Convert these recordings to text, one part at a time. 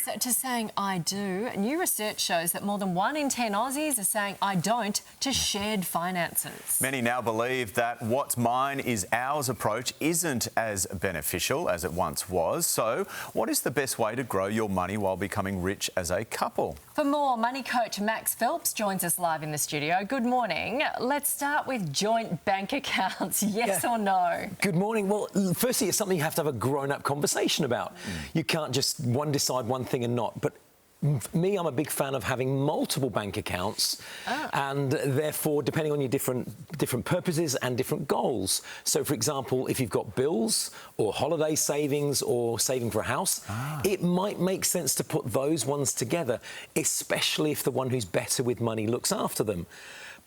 yes to saying I do. New research shows that more than 1 in 10 Aussies are saying I don't to shared finances. Many now believe that what's mine is ours approach isn't as beneficial as it once was. So what is the best way to grow your money while becoming rich as a couple? For more, money coach Max Phelps joins us live in the studio. Good morning. Let's start with joint bank accounts, yes or no? Good morning. Well, firstly, it's something you have to have a grown-up conversation about. You can't just decide one thing and not. But me, I'm a big fan of having multiple bank accounts, and therefore, depending on your different purposes and different goals. So, for example, if you've got bills or holiday savings or saving for a house, it might make sense to put those ones together, especially if the one who's better with money looks after them.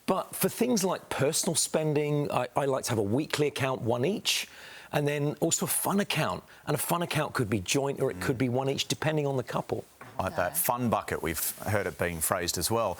But for things like personal spending, I like to have a weekly account, one each, and then also a fun account. And a fun account could be joint or it could be one each, depending on the couple. Like that fun bucket, we've heard it being phrased as well.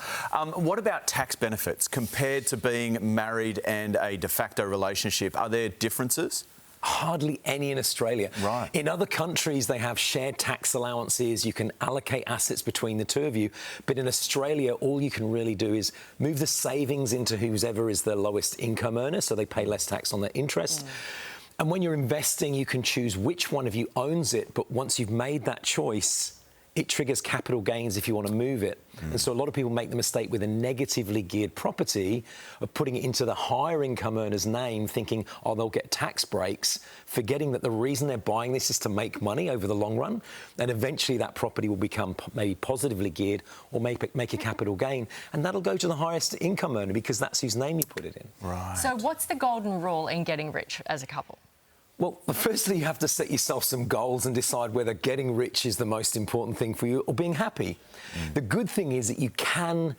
What about tax benefits compared to being married and a de facto relationship? Are there differences? Hardly any in Australia. Right. In other countries, they have shared tax allowances. You can allocate assets between the two of you. But in Australia, all you can really do is move the savings into whoever is the lowest income earner, so they pay less tax on their interest. And when you're investing, you can choose which one of you owns it. But once you've made that choice, it triggers capital gains if you want to move it. And so a lot of people make the mistake with a negatively geared property of putting it into the higher income earner's name, thinking, oh, they'll get tax breaks, forgetting that the reason they're buying this is to make money over the long run. And eventually that property will become maybe positively geared or make a capital gain. And that'll go to the highest income earner because that's whose name you put it in. Right. So what's the golden rule in getting rich as a couple? Well, firstly, you have to set yourself some goals and decide whether getting rich is the most important thing for you or being happy. The good thing is that you can,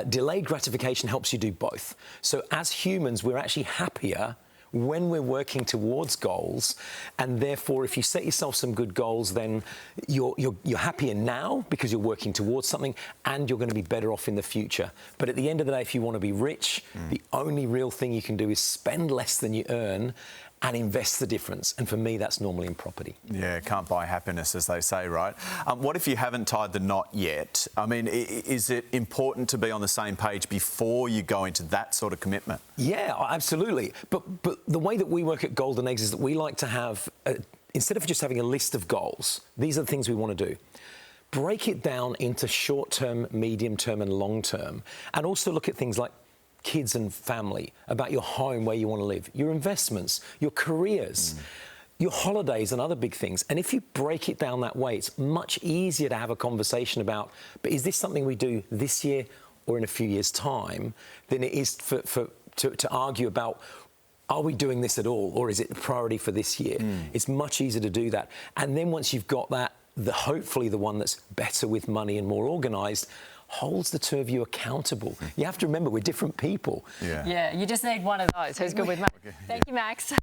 delayed gratification helps you do both. So as humans, we're actually happier when we're working towards goals, and therefore, if you set yourself some good goals, then you're happier now because you're working towards something, and you're going to be better off in the future. But at the end of the day, if you want to be rich, the only real thing you can do is spend less than you earn and invest the difference. And for me, that's normally in property. Yeah, can't buy happiness, as they say, right? What if you haven't tied the knot yet? I mean, is it important to be on the same page before you go into that sort of commitment? Yeah, absolutely. But the way that we work at Golden Eggs is that we like to have, instead of just having a list of goals, these are the things we want to do. Break it down into short-term, medium-term and long-term. And also look at things like kids and family, about your home, where you want to live, your investments, your careers, your holidays and other big things. And if you break it down that way, it's much easier to have a conversation about, but is this something we do this year or in a few years' time, than it is to argue about, are we doing this at all, or is it a priority for this year? It's much easier to do that. And then once you've got that, hopefully the one that's better with money and more organised holds the two of you accountable. You have to remember, we're different people. Yeah, you just need one of those who's good with money. Thank you, Max.